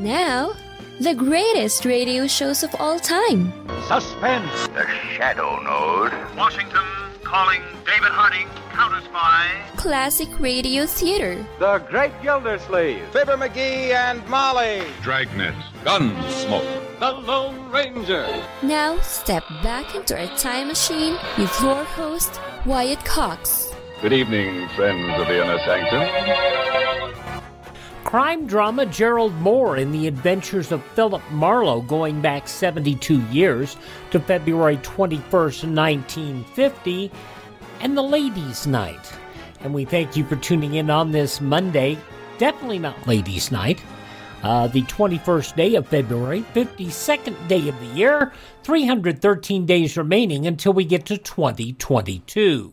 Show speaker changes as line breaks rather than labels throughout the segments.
Now, the greatest radio shows of all time.
Suspense.
The Shadow Node.
Washington calling David Harding, counter-spy.
Classic radio theater.
The Great Gildersleeve.
Fibber McGee and Molly.
Dragnet. Gunsmoke.
The Lone Ranger.
Now, step back into our time machine with your host, Wyatt Cox.
Good evening, friends of the Inner Sanctum.
Crime drama Gerald Moore in the adventures of Philip Marlowe going back 72 years to February 21st, 1950, and the Ladies' Night. And we thank you for tuning in on this Monday, definitely not Ladies' Night, the 21st day of February, 52nd day of the year, 313 days remaining until we get to 2022.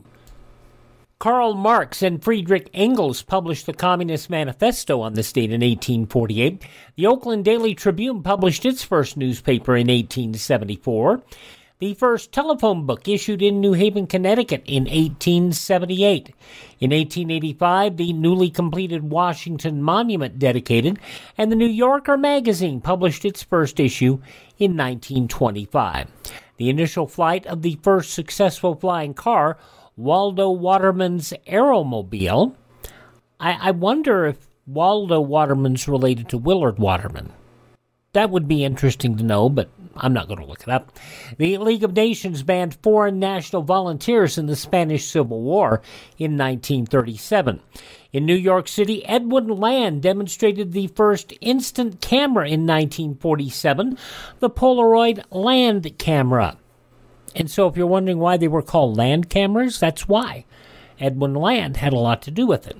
Karl Marx and Friedrich Engels published the Communist Manifesto on this date in 1848. The Oakland Daily Tribune published its first newspaper in 1874. The first telephone book issued in New Haven, Connecticut in 1878. In 1885, the newly completed Washington Monument dedicated, and the New Yorker magazine published its first issue in 1925. The initial flight of the first successful flying car, Waldo Waterman's Aeromobile. I wonder if Waldo Waterman's related to Willard Waterman. That would be interesting to know, but I'm not going to look it up. The League of Nations banned foreign national volunteers in the Spanish Civil War in 1937. In New York City, Edwin Land demonstrated the first instant camera in 1947, the Polaroid Land camera. And so if you're wondering why they were called land cameras, that's why. Edwin Land had a lot to do with it.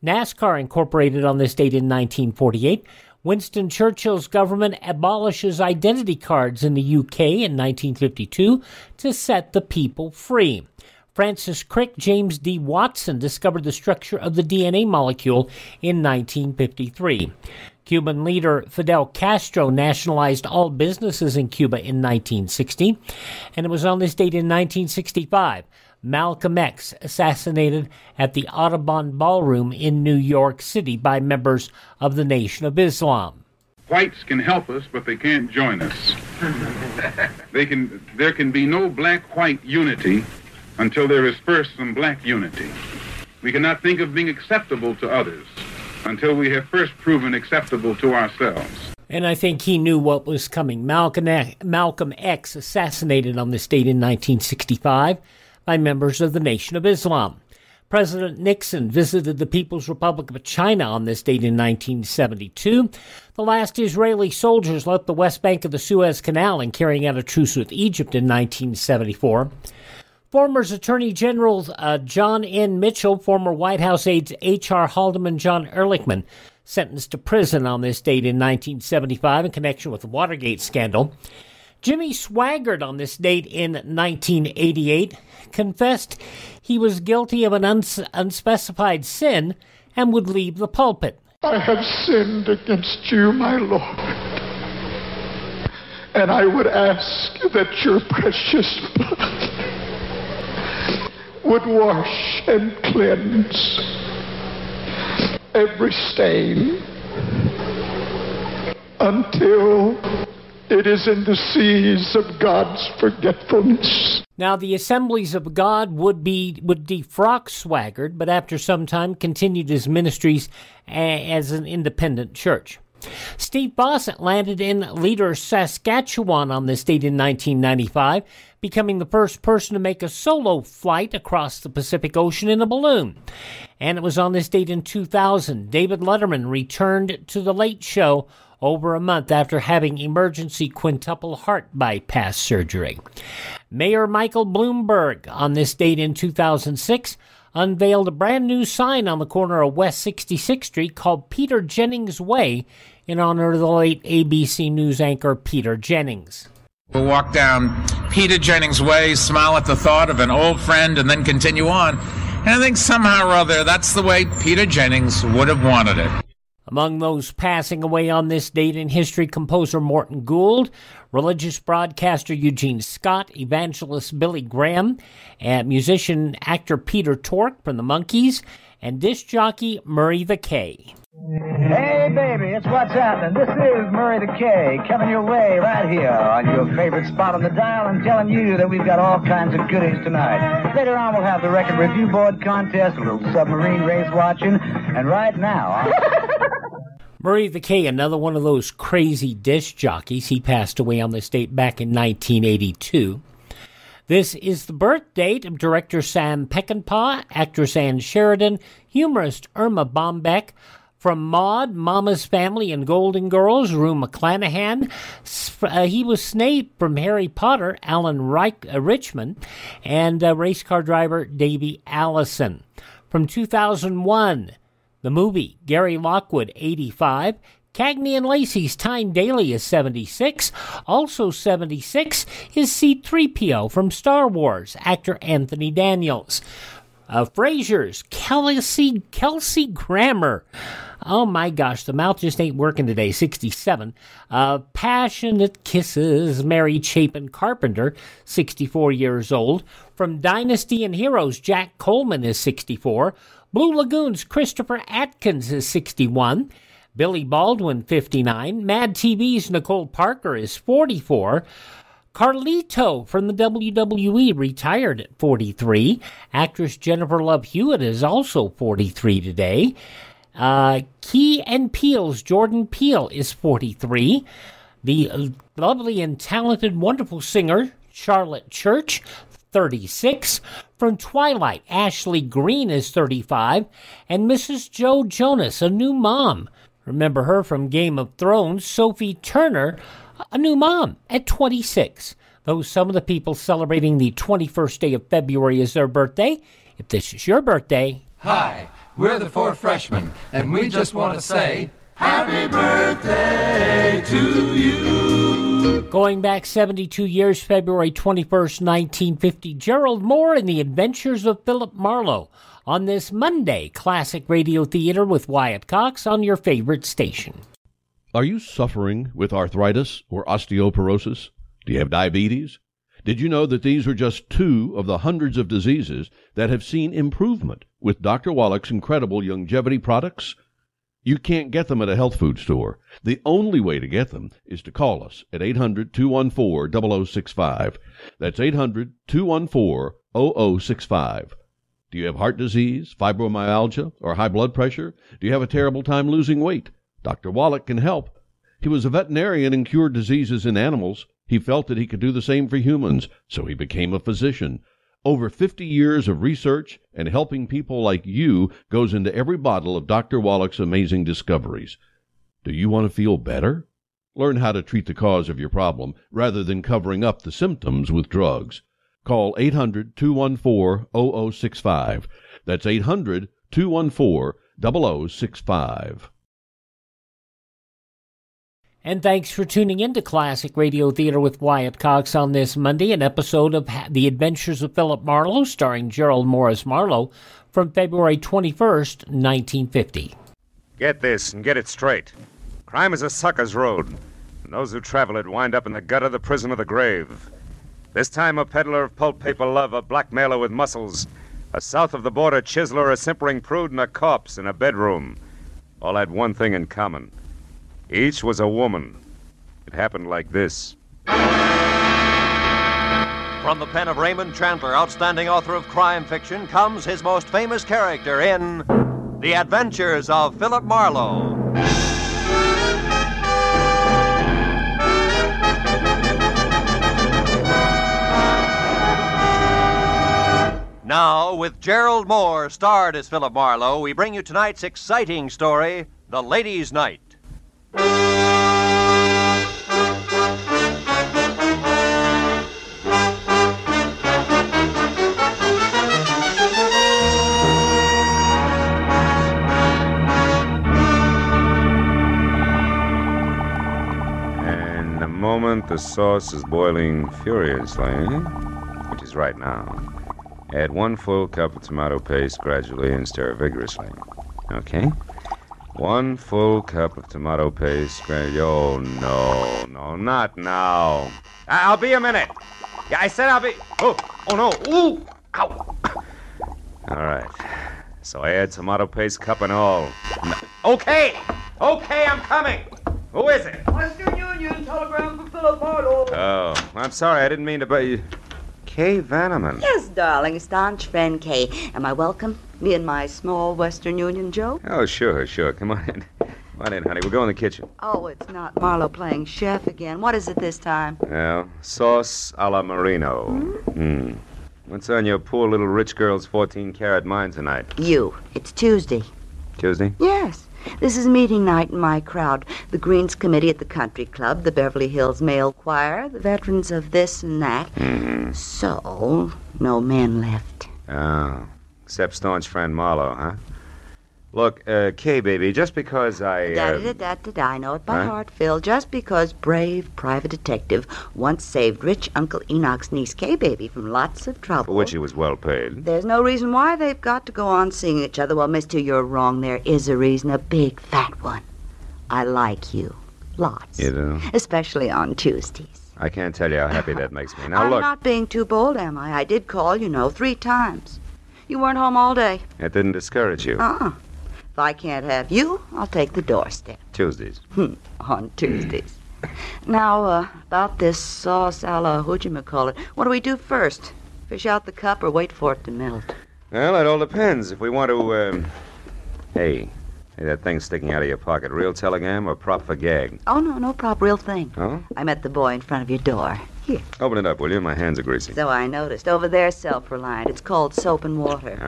NASCAR incorporated on this date in 1948. Winston Churchill's government abolishes identity cards in the UK in 1952 to set the people free. Francis Crick James D. Watson discovered the structure of the DNA molecule in 1953. Cuban leader Fidel Castro nationalized all businesses in Cuba in 1960, and it was on this date in 1965, Malcolm X assassinated at the Audubon Ballroom in New York City by members of the Nation of Islam.
Whites can help us, but they can't join us. There can be no black-white unity until there is first some black unity. We cannot think of being acceptable to others until we have first proven acceptable to ourselves.
And I think he knew what was coming. Malcolm X assassinated on this date in 1965 by members of the Nation of Islam. President Nixon visited the People's Republic of China on this date in 1972. The last Israeli soldiers left the west bank of the Suez Canal in carrying out a truce with Egypt in 1974. Former Attorney General John N. Mitchell, former White House aides H.R. Haldeman, John Ehrlichman, sentenced to prison on this date in 1975 in connection with the Watergate scandal. Jimmy Swaggart on this date in 1988 confessed he was guilty of an unspecified sin and would leave the pulpit.
I have sinned against you, my Lord, and I would ask that your precious blood would wash and cleanse every stain until it is in the seas of God's forgetfulness.
Now, the Assemblies of God would defrock Swaggart, but after some time continued his ministries as an independent church. Steve Bossett landed in Leader, Saskatchewan on this date in 1995, becoming the first person to make a solo flight across the Pacific Ocean in a balloon. And it was on this date in 2000, David Letterman returned to The Late Show over a month after having emergency quintuple heart bypass surgery. Mayor Michael Bloomberg, on this date in 2006, unveiled a brand new sign on the corner of West 66th Street called Peter Jennings Way in honor of the late ABC News anchor Peter Jennings.
We'll walk down Peter Jennings Way, smile at the thought of an old friend, and then continue on. And I think somehow or other that's the way Peter Jennings would have wanted it.
Among those passing away on this date in history, composer Morton Gould, religious broadcaster Eugene Scott, evangelist Billy Graham, and musician actor Peter Tork from the Monkees, and disc jockey Murray the K.
Hey, baby,
it's What's Happening. This is Murray the K coming your way right here on your favorite spot on the dial and telling you that we've got all kinds of goodies tonight. Later on, we'll have the record review board contest, a little submarine race watching, and right now...
Murray the K, another one of those crazy disc jockeys. He passed away on this date back in 1982. This is the birth date of director Sam Peckinpah, actress Ann Sheridan, humorist Irma Bombeck, from Maude, Mama's Family, and Golden Girls, Rue McClanahan. He was Snape from Harry Potter, Alan Richmond, and race car driver Davey Allison. From 2001, the movie, Gary Lockwood, 85. Cagney and Lacey's Tyne Daly is 76. Also 76 is C-3PO from Star Wars, actor Anthony Daniels. Frasier's Kelsey Grammer. Oh my gosh, the mouth just ain't working today, 67. Passionate Kisses, Mary Chapin Carpenter, 64 years old. From Dynasty and Heroes, Jack Coleman is 64. Blue Lagoon's Christopher Atkins is 61. Billy Baldwin, 59. Mad TV's Nicole Parker is 44. Carlito from the WWE retired at 43. Actress Jennifer Love Hewitt is also 43 today. Key and Peele's Jordan Peele is 43. The lovely and talented, wonderful singer Charlotte Church, 36. From Twilight, Ashley Greene is 35. And Mrs. Joe Jonas, a new mom. Remember her from Game of Thrones, Sophie Turner, a new mom at 26. Those some of the people celebrating the 21st day of February is their birthday. If this is your birthday...
Hi, we're the Four Freshmen, and we just want to say, Happy birthday to you!
Going back 72 years, February 21st, 1950, Gerald Moore and the Adventures of Philip Marlowe. On this Monday, Classic Radio Theater with Wyatt Cox on your favorite station.
Are you suffering with arthritis or osteoporosis? Do you have diabetes? Did you know that these are just two of the hundreds of diseases that have seen improvement with Dr. Wallach's incredible longevity products? You can't get them at a health food store. The only way to get them is to call us at 800-214-0065. That's 800-214-0065. Do you have heart disease, fibromyalgia, or high blood pressure? Do you have a terrible time losing weight? Dr. Wallach can help. He was a veterinarian and cured diseases in animals. He felt that he could do the same for humans, so he became a physician. Over 50 years of research and helping people like you goes into every bottle of Dr. Wallach's amazing discoveries. Do you want to feel better? Learn how to treat the cause of your problem rather than covering up the symptoms with drugs. Call 800-214-0065. That's 800-214-0065.
And thanks for tuning in to Classic Radio Theater with Wyatt Cox on this Monday, an episode of The Adventures of Philip Marlowe, starring Gerald Morris Marlowe, from February 21st, 1950.
Get this and get it straight. Crime is a sucker's road, and those who travel it wind up in the gutter, the prison, or the grave. This time a peddler of pulp paper love, a blackmailer with muscles, a south-of-the-border chiseler, a simpering prude, and a corpse in a bedroom. All had one thing in common. Each was a woman. It happened like this.
From the pen of Raymond Chandler, outstanding author of crime fiction, comes his most famous character in The Adventures of Philip Marlowe. Now, with Gerald Moore starred as Philip Marlowe, we bring you tonight's exciting story, The Ladies' Night.
And the moment the sauce is boiling furiously, which is right now, add 1 full cup of tomato paste gradually and stir vigorously. Okay? 1 full cup of tomato paste. Oh, no, not now. I'll be a minute. Yeah, I said I'll be... Oh no. Ooh, ow. All right. So I add tomato paste, cup and all. Okay. Okay, I'm coming. Who is it?
Western Union, telegram for Philip Marlowe.
Oh, I'm sorry. I didn't mean to bug you. Kay Vanneman.
Yes, darling. Staunch friend Kay. Am I welcome? Me and my small Western Union Joe?
Oh, sure. Come on in. Come on in, honey. We'll go in the kitchen.
Oh, it's not Marlowe playing chef again. What is it this time?
Well, sauce a la Marino. What's on your poor little rich girl's 14-carat mind tonight?
You. It's Tuesday.
Tuesday?
Yes. This is meeting night in my crowd. The Greens Committee at the Country Club, the Beverly Hills Male Choir, the veterans of this and that. So, no men left.
Oh, except staunch friend Marlowe, huh? Look, Kay, baby, just because I...
I know it by heart, Phil. Just because brave private detective once saved rich Uncle Enoch's niece, Kay, baby, from lots of trouble.
For which he was well paid.
There's no reason why they've got to go on seeing each other. Well, mister, you're wrong. There is a reason, a big, fat one. I like you. Lots.
You do?
Especially on Tuesdays.
I can't tell you how happy that makes me. Now,
I'm
look...
not being too bold, am I? I did call, 3 times. You weren't home all day.
It didn't discourage you.
If I can't have you, I'll take the doorstep.
Tuesdays.
On Tuesdays. Now, about this sauce a la whatchamacallit, what do we do first? Fish out the cup or wait for it to melt?
Well, it all depends. If we want to, Hey, that thing sticking out of your pocket, real telegram or prop for gag?
Oh, no prop, real thing.
Oh?
I met the boy in front of your door. Here.
Open it up, will you? My hands are greasy.
So I noticed. Over there, self-reliant. It's called soap and water.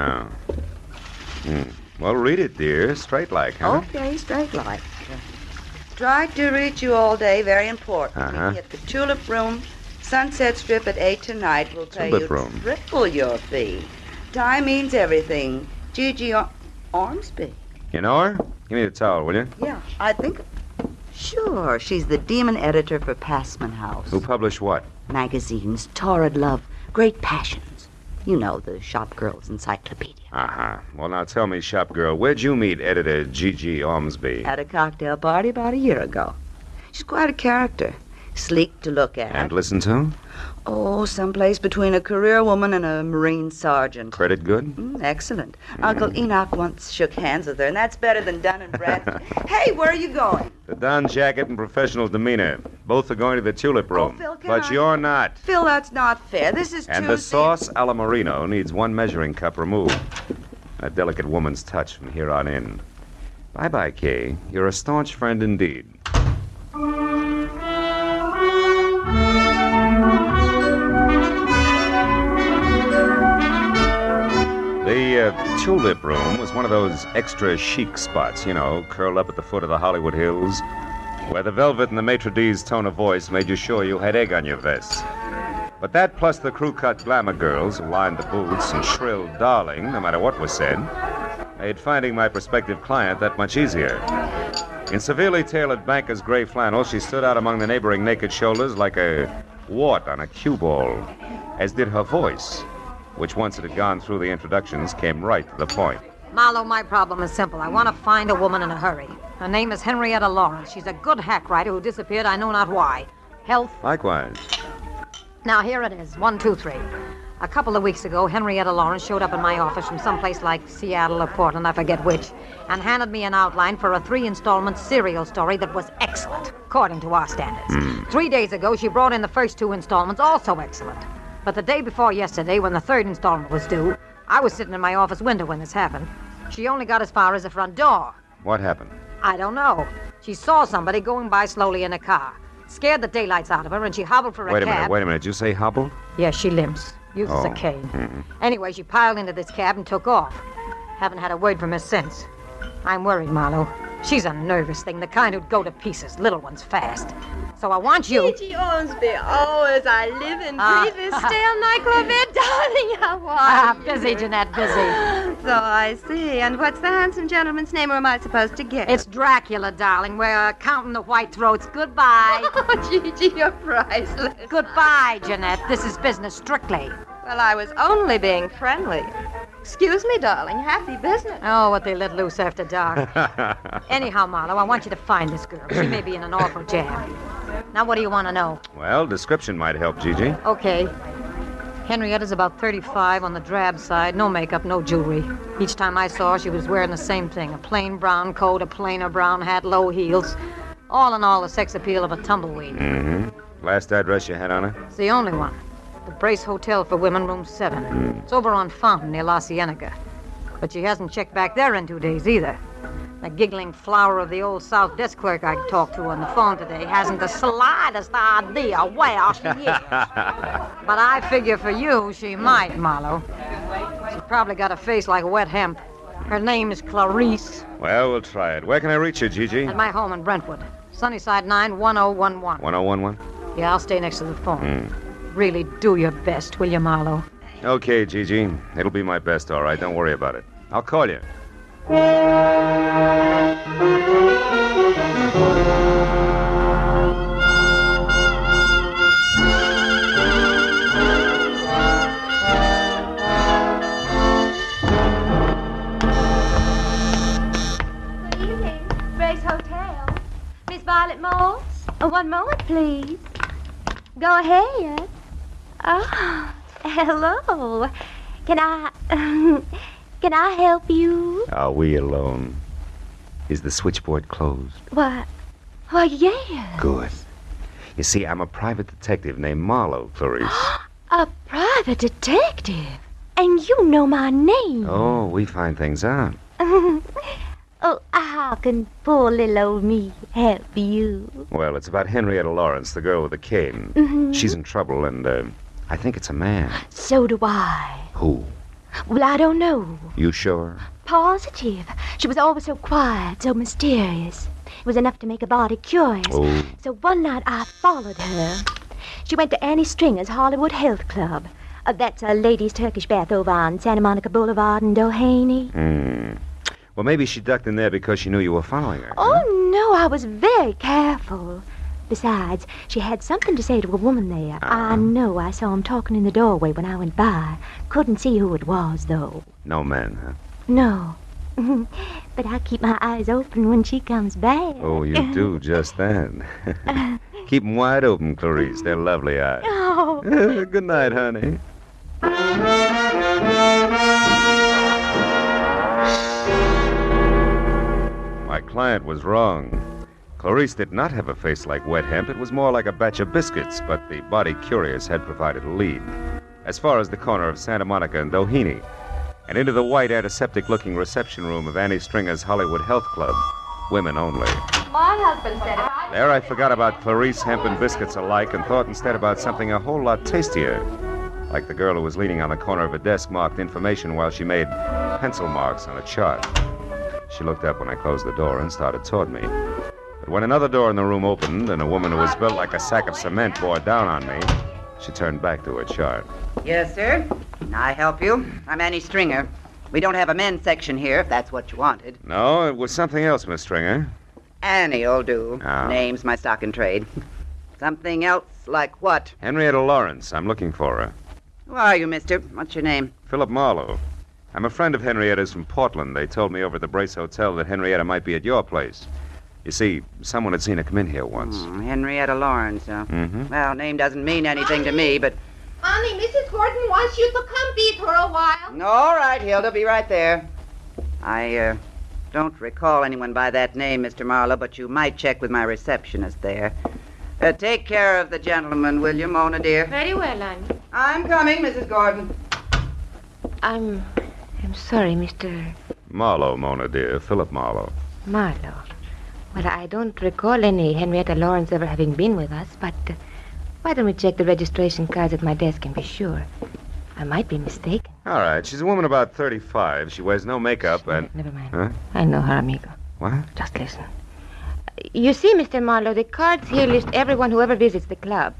Oh. Well, read it, dear. Straight like, huh?
Okay, straight like. Tried to reach you all day. Very important.
Uh-huh.
Meet me at the Tulip Room, Sunset Strip at 8 tonight. We'll pay
Tulip
you
Room.
triple your fee. Time means everything. Gigi Ormsby.
You know her? Give me the towel, will you?
Yeah, I think... Sure, she's the demon editor for Passman House.
Who published what?
Magazines, torrid love, great passions. You know, the shop girl's encyclopedia.
Well, now tell me, shop girl, where'd you meet editor Gigi Ormsby?
At a cocktail party about a year ago. She's quite a character. Sleek to look at.
And listen to?
Oh, someplace between a career woman and a Marine sergeant.
Credit good?
Excellent. Uncle Enoch once shook hands with her, and that's better than Dun and Brad. Hey, where are you going?
The Don jacket and professional demeanor. Both are going to the Tulip Room.
Phil,
but you're not.
Phil, that's not fair. This is
And
Tuesday.
the sauce a la Marino needs 1 measuring cup removed. A delicate woman's touch from here on in. Bye-bye, Kay. You're a staunch friend indeed. The Tulip Room was one of those extra chic spots, curled up at the foot of the Hollywood Hills, where the velvet and the maitre d's tone of voice made you sure you had egg on your vest. But that plus the crew-cut glamour girls who lined the booths and shrilled darling no matter what was said, made finding my prospective client that much easier. In severely tailored banker's gray flannel, she stood out among the neighboring naked shoulders like a wart on a cue ball, as did her voice, which once it had gone through the introductions, came right to the point.
Marlowe, my problem is simple. I want to find a woman in a hurry. Her name is Henrietta Lawrence. She's a good hack writer who disappeared, I know not why. Health?
Likewise.
Now, here it is. 1, 2, 3. A couple of weeks ago, Henrietta Lawrence showed up in my office from someplace like Seattle or Portland, I forget which, and handed me an outline for a 3-installment serial story that was excellent, according to our standards. 3 days ago, she brought in the first 2 installments, also excellent. But the day before yesterday, when the 3rd installment was due, I was sitting in my office window when this happened. She only got as far as the front door.
What happened?
I don't know. She saw somebody going by slowly in a car. Scared the daylights out of her, and she hobbled for a cab.
Wait a minute. Did you say hobbled?
Yes, she limps. Uses a cane. Anyway, she piled into this cab and took off. Haven't had a word from her since. I'm worried, Marlowe. She's a nervous thing, the kind who'd go to pieces, little ones fast. So I want you...
Gigi Ormsby, oh, as I live and breathe this stale nightclub bed, darling, how are you?
Busy, Jeanette, busy.
So I see. And what's the handsome gentleman's name, or am I supposed to guess?
It's Dracula, darling. We're counting the white throats. Goodbye.
Oh, Gigi, you're priceless.
Goodbye, Jeanette. This is business strictly.
Well, I was only being friendly. Excuse me, darling. Happy business.
Oh, what they let loose after dark. Anyhow, Marlowe, I want you to find this girl. She may be in an awful jam. Now, what do you want to know?
Well, description might help, Gigi.
Okay. Henrietta's about 35, on the drab side, no makeup, no jewelry. Each time I saw her, she was wearing the same thing, a plain brown coat, a plainer brown hat, low heels. All in all, the sex appeal of a tumbleweed.
Mm-hmm. Last address you had on her?
It's the only one. The Brace Hotel for Women, room 7. It's over on Fountain near La Cienega. But she hasn't checked back there in 2 days either. The giggling flower of the old South desk clerk I talked to on the phone today hasn't the slightest idea where she is. But I figure for you, she might, Marlowe. She probably got a face like wet hemp. Her name is Clarice.
Well, we'll try it. Where can I reach you, Gigi?
At my home in Brentwood. Sunnyside 9, 1011.
1011?
Yeah, I'll stay next to the phone. Really do your best, will you, Marlowe?
Okay, Gigi. It'll be my best, all right. Don't worry about it. I'll call you.
Good evening, Brace Hotel. Miss Violet Morse? One moment, please. Go ahead. Oh, hello. Can I help you?
Are we alone? Is the switchboard closed?
Why, yeah.
Good. You see, I'm a private detective named Marlowe, Clarice.
A private detective? And you know my name.
Oh, we find things out.
Oh, how can poor little old me help you?
Well, it's about Henrietta Lawrence, the girl with the cane.
Mm-hmm.
She's in trouble, and I think it's a man.
So do I.
Who?
Well, I don't know.
You sure?
Positive. She was always so quiet, so mysterious. It was enough to make a body curious.
Oh.
So one night I followed her. She went to Annie Stringer's Hollywood Health Club. That's a ladies' Turkish bath over on Santa Monica Boulevard in Doheny.
Well, maybe she ducked in there because she knew you were following her.
Oh, no, I was very careful. Besides, she had something to say to a woman there. I know. I saw him talking in the doorway when I went by. Couldn't see who it was, though.
No man, huh?
No. But I keep my eyes open when she comes back.
Oh, you do just that. Keep them wide open, Clarice. They're lovely eyes.
Oh.
Good night, honey. My client was wrong. Clarice did not have a face like wet hemp. It was more like a batch of biscuits, but the body curious had provided a lead. As far as the corner of Santa Monica and Doheny, and into the white antiseptic-looking reception room of Annie Stringer's Hollywood Health Club. Women only.
My husband said it.
There I forgot about Clarice, hemp, and biscuits alike and thought instead about something a whole lot tastier. Like the girl who was leaning on the corner of a desk marked information while she made pencil marks on a chart. She looked up when I closed the door and started toward me. But when another door in the room opened and a woman who was built like a sack of cement bore down on me, she turned back to her chart.
Yes, sir. Can I help you? I'm Annie Stringer. We don't have a men's section here, if that's what you wanted.
No, it was something else, Miss Stringer.
Annie'll do.
Oh.
Name's my stock and trade. Something else like what?
Henrietta Lawrence. I'm looking for her.
Who are you, mister? What's your name?
Philip Marlowe. I'm a friend of Henrietta's from Portland. They told me over at the Brace Hotel that Henrietta might be at your place. You see, someone had seen her come in here once.
Henrietta Lawrence, huh?
Mm-hmm.
Well, name doesn't mean anything to me, but...
Honey, Mrs. Gordon wants you to come beat her a while.
All right, Hilda, be right there. I don't recall anyone by that name, Mr. Marlowe, but you might check with my receptionist there. Take care of the gentleman, will you, Mona, dear?
Very well, Annie.
I'm coming, Mrs. Gordon.
I'm sorry, Mr.
Marlowe, Mona, dear. Philip Marlowe.
Marlowe. Well, I don't recall any Henrietta Lawrence ever having been with us, but why don't we check the registration cards at my desk and be sure? I might be mistaken.
All right. She's a woman about 35. She wears no makeup and...
Never mind.
Huh?
I know her, amigo.
What?
Just listen. You see, Mr. Marlowe, the cards here list everyone who ever visits the club.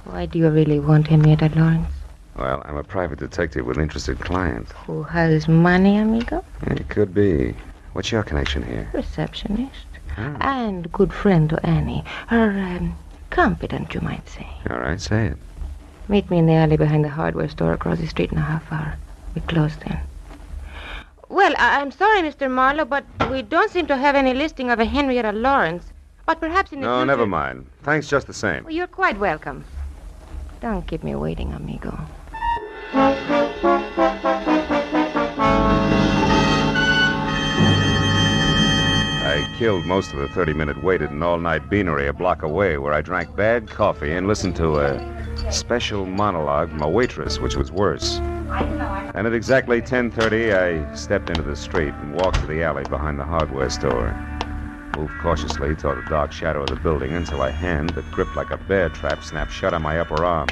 Why do you really want Henrietta Lawrence?
Well, I'm a private detective with interested clients.
Who has money, amigo?
It could be. What's your connection here?
Receptionist. And good friend to Annie. Her, confidant, you might say.
All right, say it.
Meet me in the alley behind the hardware store across the street in a half hour. We close then. Well, I'm sorry, Mr. Marlowe, but we don't seem to have any listing of a Henrietta Lawrence. But perhaps in the
No,
future...
never mind. Thanks just the same.
Well, you're quite welcome. Don't keep me waiting, amigo.
killed most of the 30-minute wait at an all-night beanery a block away where I drank bad coffee and listened to a special monologue from a waitress, which was worse. And at exactly 10:30, I stepped into the street and walked to the alley behind the hardware store. Moved cautiously toward the dark shadow of the building until a hand that gripped like a bear trap snapped shut on my upper arm,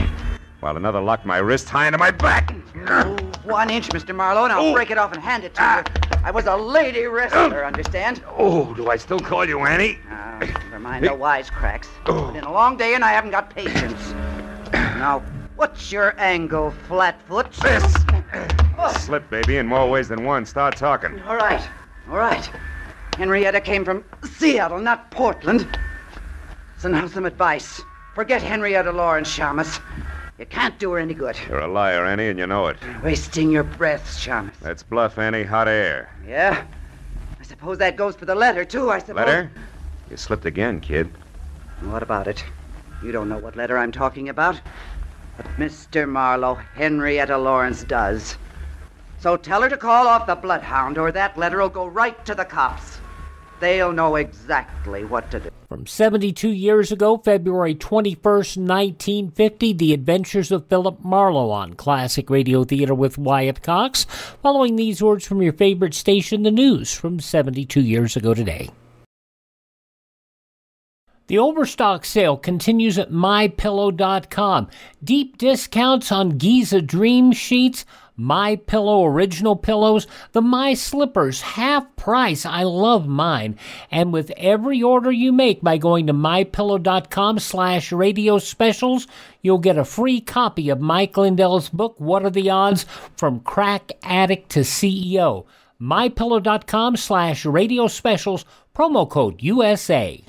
while another locked my wrist high into my back.
Oh, 1 inch, Mr. Marlowe, and I'll break it off and hand it to you. I was a lady wrestler, understand?
Oh, do I still call you Annie?
Never mind the wisecracks. It's been a long day and I haven't got patience. Now, what's your angle, Flatfoot?
This! Slip, baby, in more ways than one. Start talking.
All right. Henrietta came from Seattle, not Portland. So now some advice. Forget Henrietta Lawrence, Shamus. You can't do her any good.
You're a liar, Annie, and you know it.
Wasting your breath, Shamus.
That's bluff, Annie. Hot air.
Yeah? I suppose that goes for the letter, too, I suppose.
Letter? You slipped again, kid.
What about it? You don't know what letter I'm talking about. But Mr. Marlowe, Henrietta Lawrence does. So tell her to call off the bloodhound, or that letter will go right to the cops. They'll know exactly what to do.
From 72 years ago, February 21st, 1950, The Adventures of Philip Marlowe on Classic Radio Theater with Wyatt Cox. Following these words from your favorite station, the news from 72 years ago today. The Overstock sale continues at MyPillow.com. Deep discounts on Giza Dream Sheets, MyPillow original pillows, the My Slippers, half price. I love mine. And with every order you make by going to MyPillow.com/radio specials, you'll get a free copy of Mike Lindell's book, What Are the Odds? From Crack Addict to CEO. MyPillow.com/radio specials, promo code USA.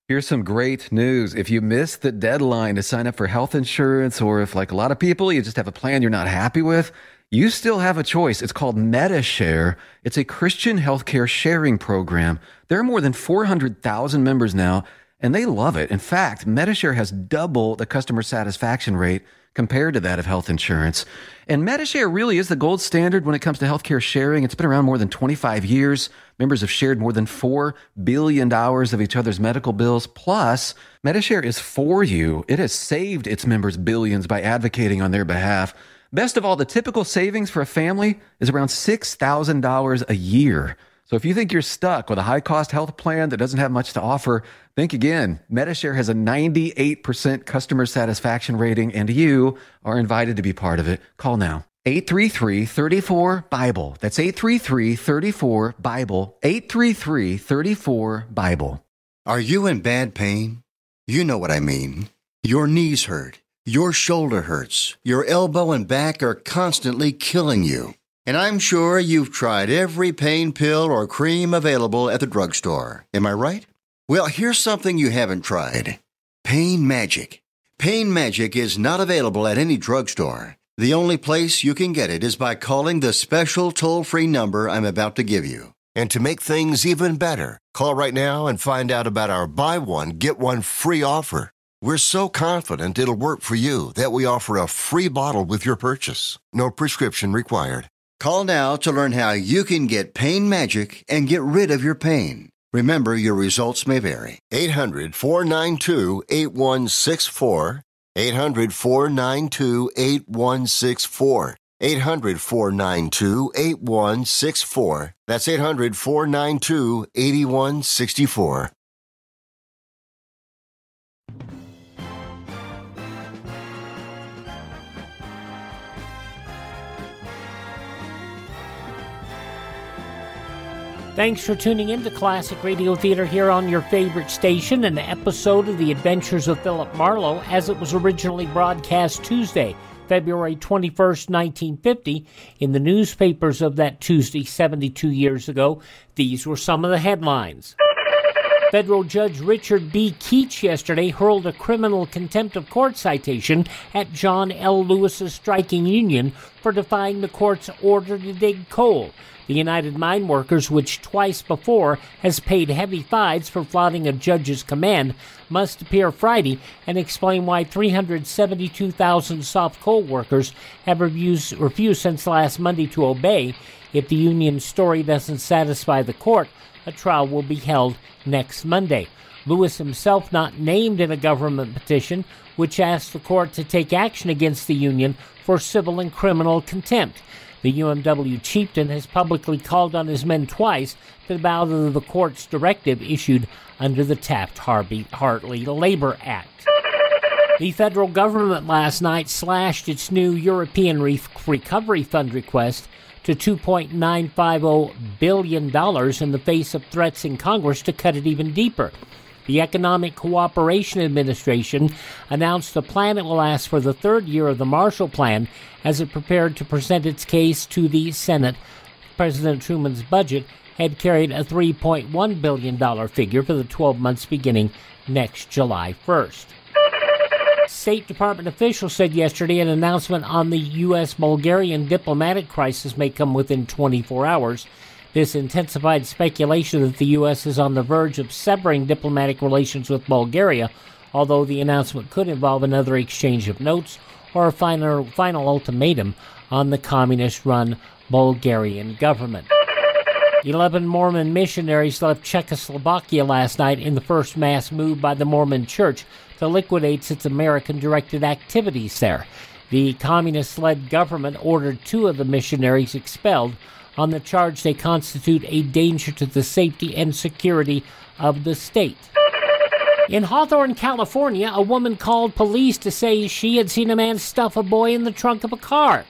Here's some great news. If you missed the deadline to sign up for health insurance, or if, like a lot of people, you just have a plan you're not happy with, you still have a choice. It's called MediShare. It's a Christian healthcare sharing program. There are more than 400,000 members now, and they love it. In fact, MediShare has double the customer satisfaction rate compared to that of health insurance. And MediShare really is the gold standard when it comes to healthcare sharing. It's been around more than 25 years. Members have shared more than $4 billion of each other's medical bills. Plus, MediShare is for you. It has saved its members billions by advocating on their behalf. Best of all, the typical savings for a family is around $6,000 a year. So if you think you're stuck with a high-cost health plan that doesn't have much to offer, think again. MediShare has a 98% customer satisfaction rating, and you are invited to be part of it. Call now. 833-34-BIBLE. That's 833-34-BIBLE. 833-34-BIBLE.
Are you in bad pain? You know what I mean. Your knees hurt. Your shoulder hurts. Your elbow and back are constantly killing you. And I'm sure you've tried every pain pill or cream available at the drugstore. Am I right? Well, here's something you haven't tried. Pain Magic. Pain Magic is not available at any drugstore. The only place you can get it is by calling the special toll-free number I'm about to give you.
And to make things even better, call right now and find out about our buy one, get one free offer. We're so confident it'll work for you that we offer a free bottle with your purchase. No prescription required.
Call now to learn how you can get Pain Magic and get rid of your pain. Remember, your results may vary.
800-492-8164. 800-492-8164. 800-492-8164. That's 800-492-8164.
Thanks for tuning in to Classic Radio Theater here on your favorite station, an episode of The Adventures of Philip Marlowe as it was originally broadcast Tuesday, February 21st, 1950. In the newspapers of that Tuesday, 72 years ago, these were some of the headlines. Federal Judge Richard B. Keach yesterday hurled a criminal contempt of court citation at John L. Lewis's striking union for defying the court's order to dig coal. The United Mine Workers, which twice before has paid heavy fines for flouting a judge's command, must appear Friday and explain why 372,000 soft coal workers have refused since last Monday to obey. If the union's story doesn't satisfy the court, A trial will be held next Monday. Lewis himself not named in a government petition, which asks the court to take action against the union for civil and criminal contempt. The UMW chieftain has publicly called on his men twice to bow to the court's directive issued under the Taft-Hartley Labor Act. The federal government last night slashed its new European Recovery Fund request to $2.950 billion in the face of threats in Congress to cut it even deeper. The Economic Cooperation Administration announced the plan it will ask for the third year of the Marshall Plan as it prepared to present its case to the Senate. President Truman's budget had carried a $3.1 billion figure for the 12 months beginning next July 1st. State Department officials said yesterday an announcement on the U.S.-Bulgarian diplomatic crisis may come within 24 hours. This intensified speculation that the U.S. is on the verge of severing diplomatic relations with Bulgaria, although the announcement could involve another exchange of notes or a final ultimatum on the communist-run Bulgarian government. 11 Mormon missionaries left Czechoslovakia last night in the first mass move by the Mormon Church to liquidate its American-directed activities there. The communist-led government ordered 2 of the missionaries expelled on the charge they constitute a danger to the safety and security of the state. In Hawthorne, California, a woman called police to say she had seen a man stuff a boy in the trunk of a car.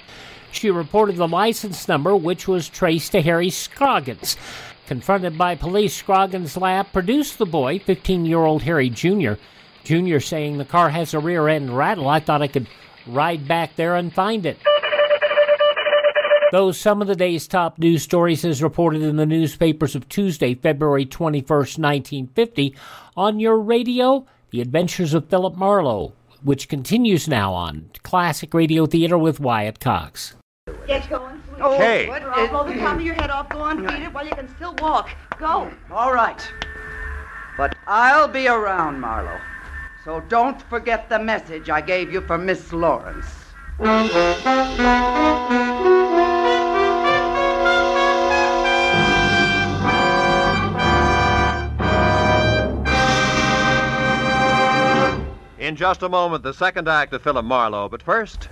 She reported the license number, which was traced to Harry Scroggins. Confronted by police, Scroggins' lab produced the boy, 15-year-old Harry Jr. Jr. saying, "The car has a rear-end rattle. I thought I could ride back there and find it." Those some of the day's top news stories as reported in the newspapers of Tuesday, February 21st, 1950. On your radio, The Adventures of Philip Marlowe, which continues now on Classic Radio Theater with Wyatt Cox.
Get going, sweetie.
Okay.
Blow the top of your head off. Go on, feed it while you can still walk. Go.
All right. But I'll be around, Marlowe. So don't forget the message I gave you for Miss Lawrence.
In just a moment, the second act of Philip Marlowe. But first,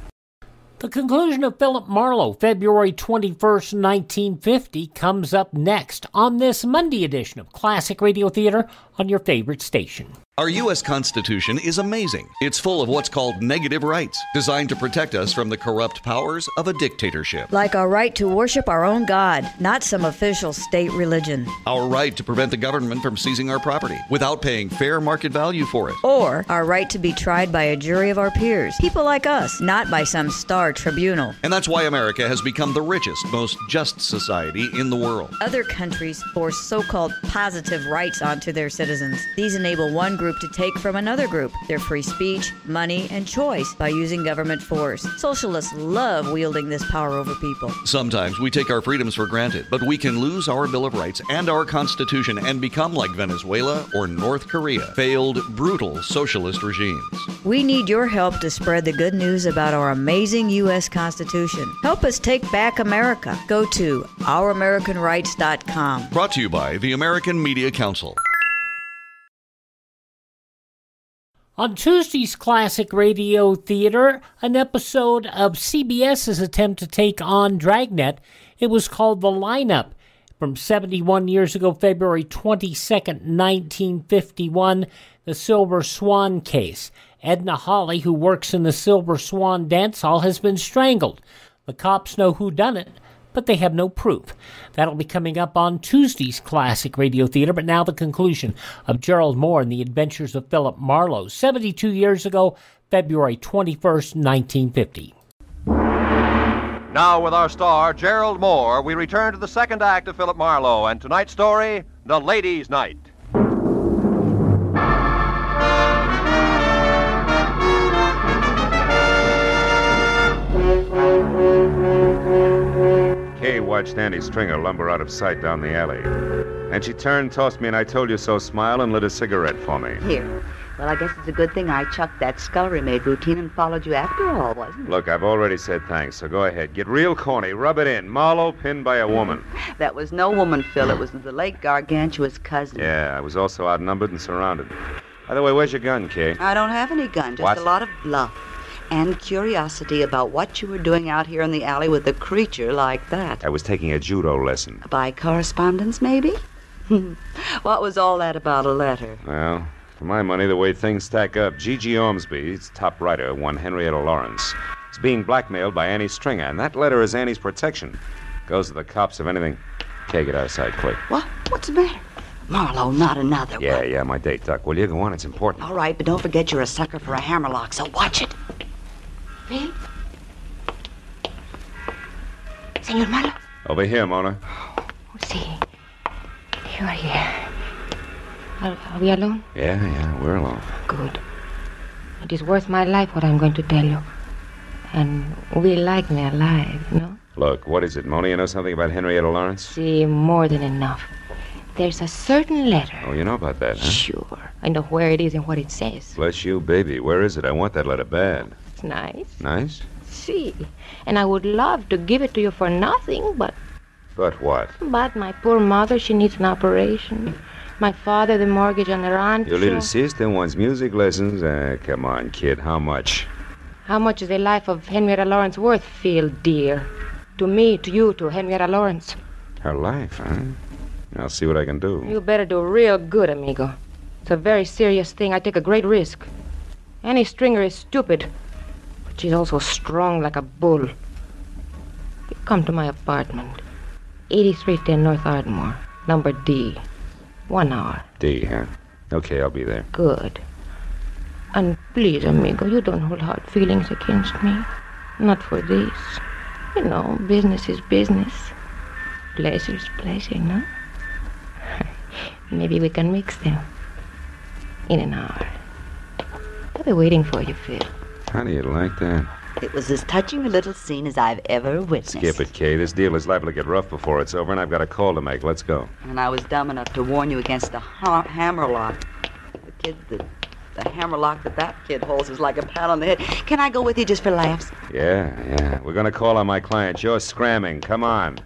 the conclusion of Philip Marlowe, February 21st, 1950, comes up next on this Monday edition of Classic Radio Theater on your favorite station.
Our U.S. Constitution is amazing. It's full of what's called negative rights, designed to protect us from the corrupt powers of a dictatorship.
Like our right to worship our own God, not some official state religion.
Our right to prevent the government from seizing our property without paying fair market value for it.
Or our right to be tried by a jury of our peers, people like us, not by some star tribunal.
And that's why America has become the richest, most just society in the world.
Other countries force so-called positive rights onto their citizens. These enable one group to take from another group their free speech, money, and choice by using government force. Socialists love wielding this power over people.
Sometimes we take our freedoms for granted, but we can lose our Bill of Rights and our Constitution and become like Venezuela or North Korea, failed, brutal socialist regimes.
We need your help to spread the good news about our amazing U.S. Constitution. Help us take back America. Go to ouramericanrights.com.
Brought to you by the American Media Council.
On Tuesday's Classic Radio Theater, an episode of CBS's attempt to take on Dragnet. It was called The Lineup. From 71 years ago, February 22nd, 1951, the Silver Swan case. Edna Hawley, who works in the Silver Swan dance hall, has been strangled. The cops know who done it, but they have no proof. That'll be coming up on Tuesday's Classic Radio Theater, but now the conclusion of Gerald Moore and the Adventures of Philip Marlowe, 72 years ago, February 21st, 1950.
Now with our star, Gerald Moore, we return to the second act of Philip Marlowe, and tonight's story, The Ladies' Night.
Kay watched Annie Stringer lumber out of sight down the alley. And she turned, tossed me an "I told you so" smile and lit a cigarette for me.
Here.
Well, I guess it's a good thing I chucked that scullery-maid routine and followed you after all, wasn't it?
Look, I've already said thanks, so go ahead. Get real corny. Rub it in. Marlowe pinned by a woman.
That was no woman, Phil. It was the late gargantuous cousin.
Yeah, I was also outnumbered and surrounded. By the way, where's your gun, Kay?
I don't have any gun, just
What?
a lot of bluff and curiosity about what you were doing out here in the alley with a creature like that.
I was taking a judo lesson.
By correspondence, maybe? What was all that about a letter?
Well, for my money, the way things stack up, G.G. Ormsby's top writer, one Henrietta Lawrence, is being blackmailed by Annie Stringer, and that letter is Annie's protection. Goes to the cops if anything. Kay, get out of sight, quick.
What? What's the matter? Marlowe, not another one.
Yeah, my date, Duck. Will you go on? It's important.
All right, but don't forget you're a sucker for a hammerlock, so watch it. Phil? Senor Marlowe?
Over here, Mona.
Oh, see. You are here. Are we alone?
Yeah, we're alone.
Good. It is worth my life what I'm going to tell you. And we like me alive, no?
Look, what is it, Mona? You know something about Henrietta Lawrence?
See, more than enough. There's a certain letter.
Oh, you know about that, huh?
Sure. I know where it is and what it says.
Bless you, baby. Where is it? I want that letter bad.
It's nice.
Nice?
See. And I would love to give it to you for nothing, but...
But what?
But my poor mother, she needs an operation. My father, the mortgage on the rancho.
Your little sister wants music lessons? Come on, kid. How much?
How much is the life of Henrietta Lawrence worth, Phil, dear? To me, to you, to Henrietta Lawrence.
Her life, huh? I'll see what I can do.
You better do real good, amigo. It's a very serious thing. I take a great risk. Annie Stringer is stupid, but she's also strong like a bull. You come to my apartment, 8310 North Ardmore, number D. 1 hour.
D, huh? Okay, I'll be there.
Good. And please, amigo, you don't hold hard feelings against me. Not for this. You know, business is business. Pleasure is pleasure, no? Maybe we can mix them. In an hour. I'll be waiting for you, Phil.
How do you like that?
It was as touching a little scene as I've ever witnessed.
Skip it, Kay. This deal is liable to get rough before it's over, and I've got a call to make. Let's go.
And I was dumb enough to warn you against the hammerlock. The hammerlock that kid holds is like a pat on the head. Can I go with you just for laughs?
Yeah. We're going to call on my client. You're scramming. Come on.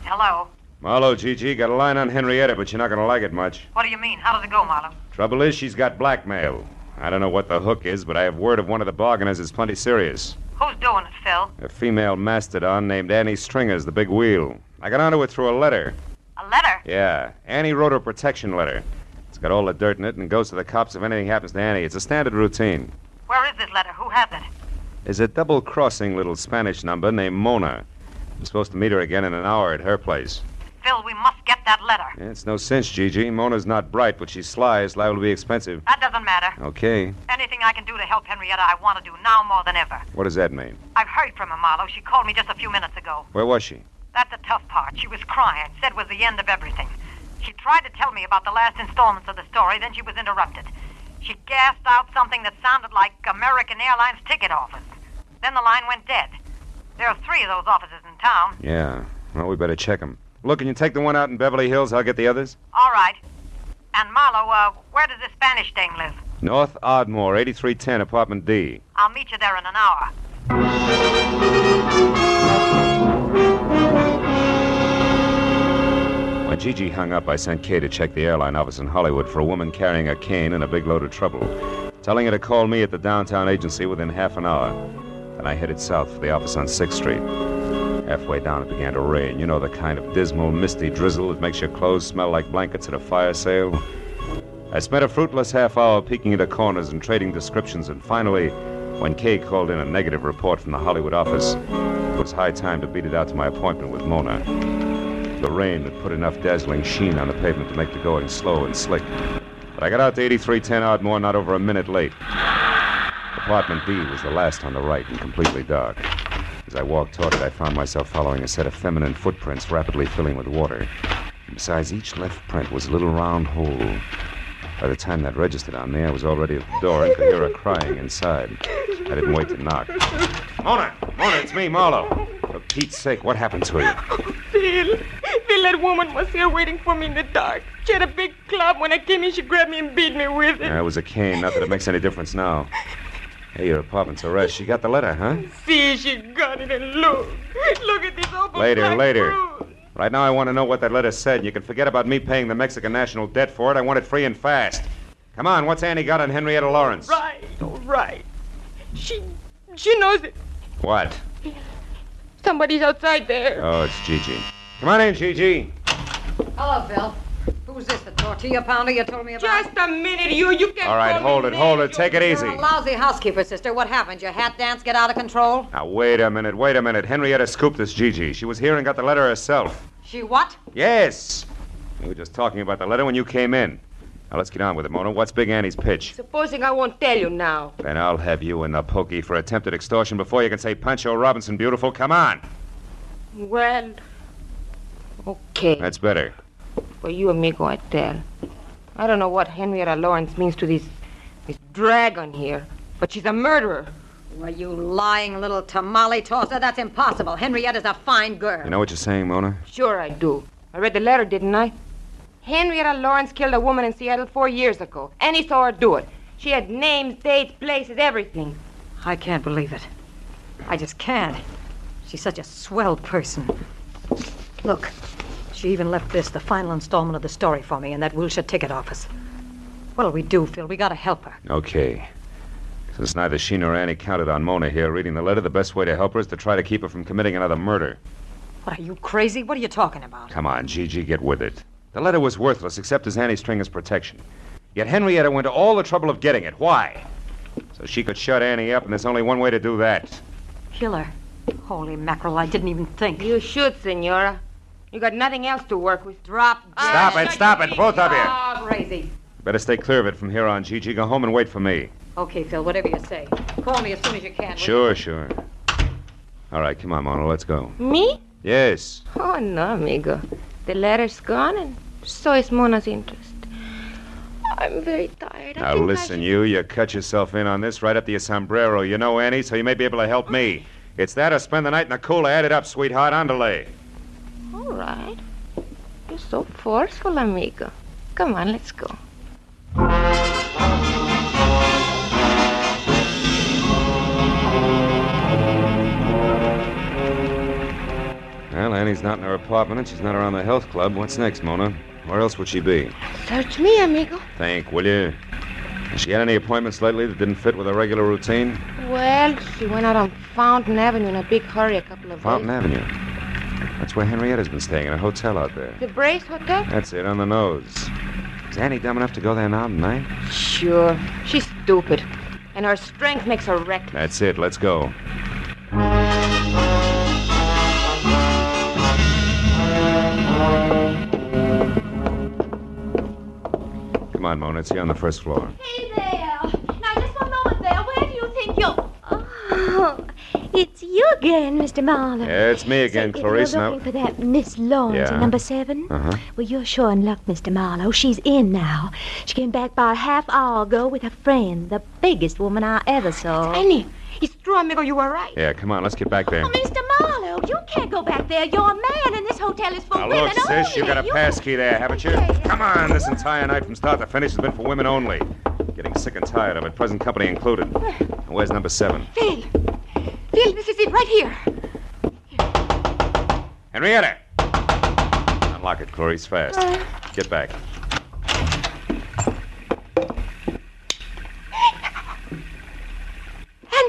Hello.
Marlowe, Gigi, got a line on Henrietta, but you're not going to like it much.
What do you mean? How does it go, Marlowe?
Trouble is, she's got blackmail. I don't know what the hook is, but I have word of one of the bargainers is plenty serious.
Who's doing it, Phil?
A female mastodon named Annie Stringer's the big wheel. I got onto it through a letter.
A letter?
Yeah. Annie wrote her protection letter. It's got all the dirt in it and goes to the cops if anything happens to Annie. It's a standard routine.
Where is this letter? Who has it?
There's a double-crossing little Spanish number named Mona. I'm supposed to meet her again in an hour at her place.
Phil, we must get that letter.
Yeah, it's no sense, Gigi. Mona's not bright, but she's sly. It's liable to be expensive.
That doesn't matter.
Okay.
Anything I can do to help Henrietta, I want to do now more than ever.
What does that mean?
I've heard from her, Marlowe. She called me just a few minutes ago.
Where was she?
That's the tough part. She was crying. Said was the end of everything. She tried to tell me about the last installments of the story, then she was interrupted. She gasped out something that sounded like American Airlines ticket office. Then the line went dead. There are 3 of those offices in town.
Yeah. Well, we better check them. Look, can you take the one out in Beverly Hills? I'll get the others.
All right. And Marlowe, where does this Spanish dame live?
North Ardmore, 8310, apartment D.
I'll meet you there in an hour.
When Gigi hung up, I sent Kay to check the airline office in Hollywood for a woman carrying a cane and a big load of trouble, telling her to call me at the downtown agency within half an hour. Then I headed south for the office on 6th Street. Halfway down, it began to rain. You know, the kind of dismal, misty drizzle that makes your clothes smell like blankets at a fire sale. I spent a fruitless half hour peeking into corners and trading descriptions, and finally, when Kay called in a negative report from the Hollywood office, it was high time to beat it out to my appointment with Mona. The rain had put enough dazzling sheen on the pavement to make the going slow and slick. But I got out to 8310 Ardmore not over a minute late. Apartment D was the last on the right and completely dark. As I walked toward it, I found myself following a set of feminine footprints rapidly filling with water. And besides each left print was a little round hole. By the time that registered on me, I was already at the door and could hear her crying inside. I didn't wait to knock. Mona, it's me, Marlowe. For Pete's sake, what happened to you?
Phil, that woman was here waiting for me in the dark. She had a big club. When I came in, she grabbed me and beat me with it.
It was a cane. Not that it makes any difference now. Hey, your apartment's a rest. She got the letter, huh?
See, she got it, and look at this awful
Later.
bruise.
Right now, I want to know what that letter said, and you can forget about me paying the Mexican national debt for it. I want it free and fast. Come on, what's Annie got on Henrietta Lawrence?
Right, all right. She knows it.
What?
Somebody's outside there.
Oh, it's Gigi. Come on in, Gigi.
Hello, Phil. Who's this, the tortilla pounder you told me about?
Just a minute, you can't.
All right, hold it. Take it easy.
You're a lousy housekeeper, sister. What happened? Your hat dance get out of control?
Now, wait a minute. Henrietta scooped this Gigi. She was here and got the letter herself.
She what?
Yes. We were just talking about the letter when you came in. Now, let's get on with it, Mona. What's Big Annie's pitch?
Supposing I won't tell you now.
Then I'll have you in the pokey for attempted extortion before you can say Pancho Robinson beautiful. Come on.
Well, okay.
That's better.
For you, amigo, I tell. I don't know what Henrietta Lawrence means to this dragon here, but she's a murderer.
Why, you lying little tamale tosser. That's impossible. Henrietta's a fine girl.
You know what you're saying, Mona?
Sure I do. I read the letter, didn't I? Henrietta Lawrence killed a woman in Seattle 4 years ago. Annie saw her do it. She had names, dates, places, everything.
I can't believe it. I just can't. She's such a swell person. Look, she even left this, the final installment of the story, for me in that Wilshire ticket office. What'll we do, Phil? We gotta help her.
Okay. Since neither she nor Annie counted on Mona here reading the letter, the best way to help her is to try to keep her from committing another murder.
What, are you crazy? What are you talking about?
Come on, Gigi, get with it. The letter was worthless except as Annie Stringer's protection. Yet Henrietta went to all the trouble of getting it. Why? So she could shut Annie up, and there's only one way to do that.
Kill her. Holy mackerel, I didn't even think.
You should, Senora. You got nothing else to work with.
Drop dead.
Stop it, both of you.
Oh, crazy.
Better stay clear of it from here on, Gigi. Go home and wait for me.
Okay, Phil, whatever you say. Call me as soon as you can.
Sure. All right, come on, Mona, let's go.
Me?
Yes.
Oh, no, amigo. The letter's gone, and so is Mona's interest. I'm very tired.
Now, listen, you cut yourself in on this right up to your sombrero. You know Annie, so you may be able to help me. It's that or spend the night in the cooler. Add it up, sweetheart. Andale.
All right. You're so forceful, amigo. Come on, let's go.
Well, Annie's not in her apartment, and she's not around the health club. What's next, Mona? Where else would she be?
Search me, amigo.
Think, will you? Has she had any appointments lately that didn't fit with her regular routine?
Well, she went out on Fountain Avenue in a big hurry a couple of
Fountain
days.
Avenue. That's where Henrietta's been staying, in a hotel out there.
The Brace Hotel?
That's it, on the nose. Is Annie dumb enough to go there now tonight?
Sure. She's stupid. And her strength makes her reckless.
That's it, let's go. Come on, Mona, it's here on the first floor.
Hey there. Now, just one moment there. Where do you think you're... Oh, it's you again, Mr. Marlowe.
Yeah, it's me again,
So
Clarice.
If you're
Now,
looking for that Miss Lawrence
Yeah.
at number 7?
Uh-huh.
Well, you're sure in luck, Mr. Marlowe. She's in now. She came back about a half hour ago with her friend, the biggest woman I ever saw.
Annie, it's true, amigo. You were right.
Yeah, come on, let's get back there.
Oh, Mr. Marlowe, you can't go back there. You're a man, and this hotel is for
Now,
women
look, sis, you
only.
got a pass key there, haven't you? Come on, this entire night from start to finish has been for women only. Getting sick and tired of it, present company included. Where's number 7?
Phil, this is it right here.
Henrietta! Unlock it, Clarice, fast. Get back.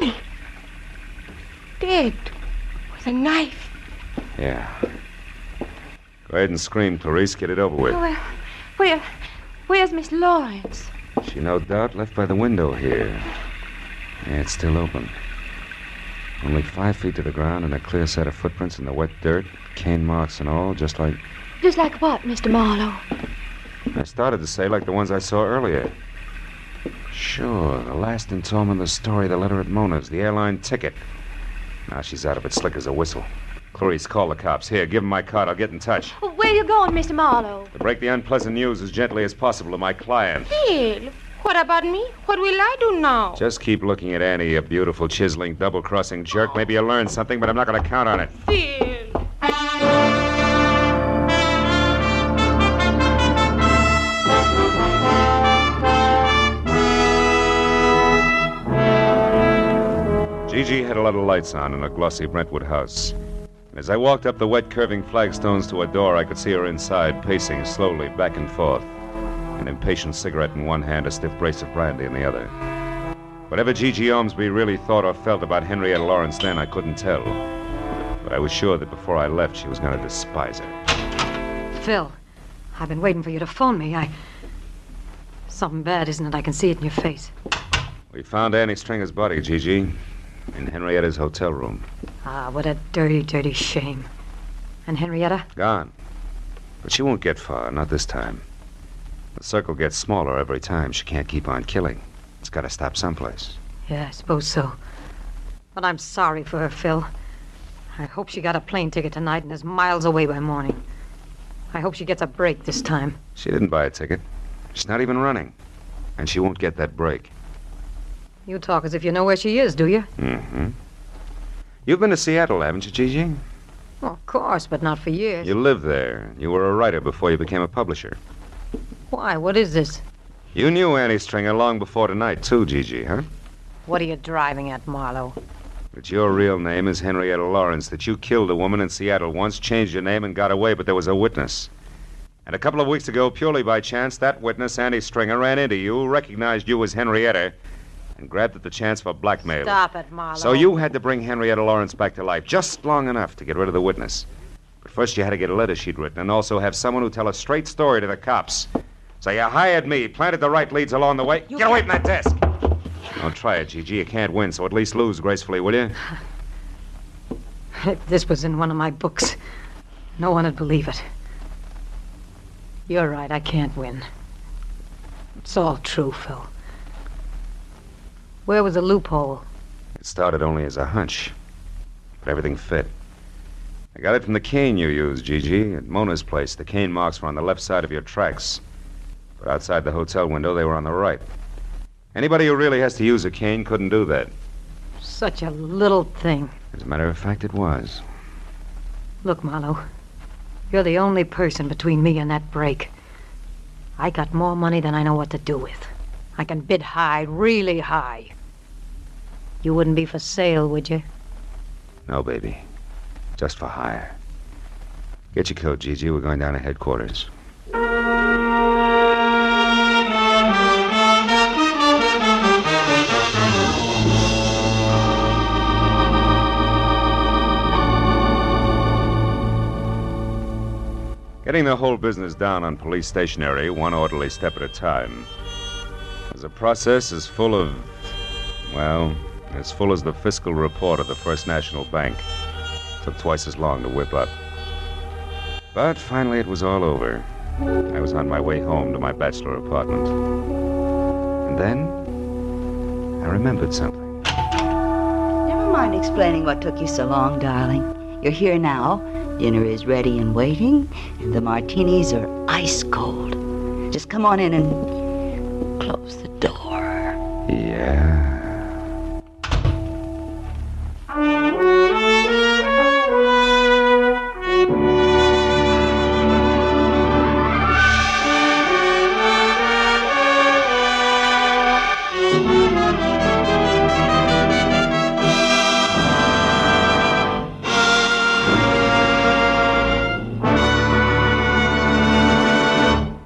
Annie. Dead. With a knife.
Yeah. Go ahead and scream, Clarice. Get it over with.
Well, where's Miss Lawrence?
She no doubt left by the window here. Yeah, it's still open. Only 5 feet to the ground and a clear set of footprints in the wet dirt, cane marks and all, just like...
Just like what, Mr. Marlowe?
I started to say like the ones I saw earlier. Sure, the last installment of the story, the letter at Mona's, the airline ticket. Now she's out of it, slick as a whistle. Clarice, call the cops. Here, give them my card. I'll get in touch.
Well, wait are you going, Mr. Marlowe?
To break the unpleasant news as gently as possible to my client.
Phil, what about me? What will I do now?
Just keep looking at Annie, you beautiful, chiseling, double-crossing jerk. Maybe you'll learn something, but I'm not going to count on it.
Phil.
Gigi had a lot of lights on in a glossy Brentwood house. And as I walked up the wet, curving flagstones to a door, I could see her inside, pacing slowly back and forth, an impatient cigarette in one hand, a stiff brace of brandy in the other. Whatever Gigi Ormsby really thought or felt about Henrietta Lawrence then, I couldn't tell. But I was sure that before I left, she was going to despise her.
Phil, I've been waiting for you to phone me. Something bad, isn't it? I can see it in your face.
We found Annie Stringer's body, Gigi, in Henrietta's hotel room.
Ah, what a dirty, dirty shame. And Henrietta?
Gone. But she won't get far, not this time. The circle gets smaller every time. She can't keep on killing. It's got to stop someplace.
Yeah, I suppose so. But I'm sorry for her, Phil. I hope she got a plane ticket tonight and is miles away by morning. I hope she gets a break this time.
She didn't buy a ticket. She's not even running. And she won't get that break.
You talk as if you know where she is, do you?
Mm-hmm. You've been to Seattle, haven't you, Gigi?
Well, of course, but not for years.
You lived there. You were a writer before you became a publisher.
Why? What is this?
You knew Annie Stringer long before tonight, too, Gigi, huh?
What are you driving at, Marlowe?
That your real name is Henrietta Lawrence, that you killed a woman in Seattle once, changed your name, and got away, but there was a witness. And a couple of weeks ago, purely by chance, that witness, Annie Stringer, ran into you, recognized you as Henrietta, and grabbed at the chance for blackmail.
Stop it, Marlowe.
So you had to bring Henrietta Lawrence back to life, just long enough to get rid of the witness. But first you had to get a letter she'd written, and also have someone who tell a straight story to the cops. So you hired me, planted the right leads along the way. Get away from that desk! Don't try it, Gigi. You can't win, so at least lose gracefully, will you?
If this was in one of my books, no one would believe it. You're right, I can't win. It's all true, Phil. Where was the loophole?
It started only as a hunch, but everything fit. I got it from the cane you used, Gigi, at Mona's place. The cane marks were on the left side of your tracks, but outside the hotel window, they were on the right. Anybody who really has to use a cane couldn't do that.
Such a little thing.
As a matter of fact, it was.
Look, Marlowe, you're the only person between me and that break. I got more money than I know what to do with. I can bid high, really high. You wouldn't be for sale, would you?
No, baby. Just for hire. Get your coat, Gigi. We're going down to headquarters. Getting the whole business down on police stationery, one orderly step at a time, is a process as full of, well, as full as the fiscal report of the First National Bank. Took twice as long to whip up. But finally it was all over. I was on my way home to my bachelor apartment. And then I remembered something.
Never mind explaining what took you so long, darling. You're here now. Dinner is ready and waiting, and the martinis are ice cold. Just come on in and close the door.
Yeah.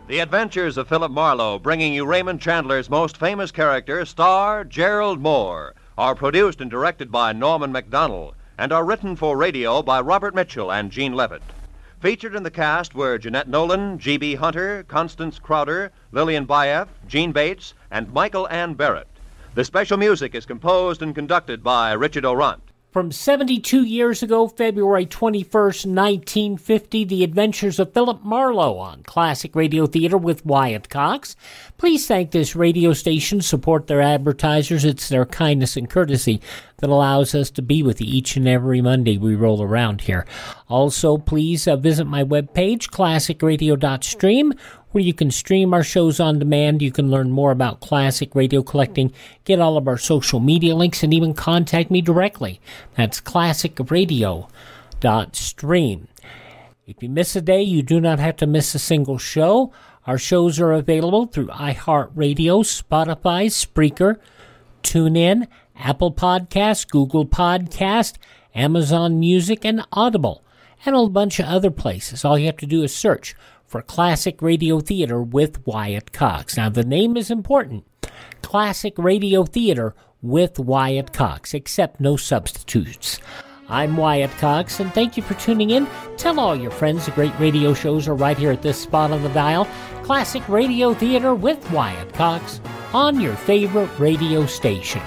The Adventures of Philip Marlowe, bringing you Raymond Chandler's most famous character, star Gerald Moore, are produced and directed by Norman MacDonald and are written for radio by Robert Mitchell and Gene Levitt. Featured in the cast were Jeanette Nolan, G.B. Hunter, Constance Crowder, Lillian Baeff, Gene Bates, and Michael Ann Barrett. The special music is composed and conducted by Richard Orant.
From 72 years ago, February 21st, 1950, The Adventures of Philip Marlowe on Classic Radio Theater with Wyatt Cox. Please thank this radio station, support their advertisers. It's their kindness and courtesy that allows us to be with you each and every Monday we roll around here. Also, please visit my webpage, classicradio.stream, where you can stream our shows on demand. You can learn more about classic radio collecting, get all of our social media links, and even contact me directly. That's classicradio.stream. If you miss a day, you do not have to miss a single show. Our shows are available through iHeartRadio, Spotify, Spreaker, TuneIn, Apple Podcasts, Google Podcast, Amazon Music, and Audible, and a bunch of other places. All you have to do is search for Classic Radio Theater with Wyatt Cox. Now, the name is important. Classic Radio Theater with Wyatt Cox, except no substitutes. I'm Wyatt Cox, and thank you for tuning in. Tell all your friends the great radio shows are right here at this spot on the dial. Classic Radio Theater with Wyatt Cox on your favorite radio station.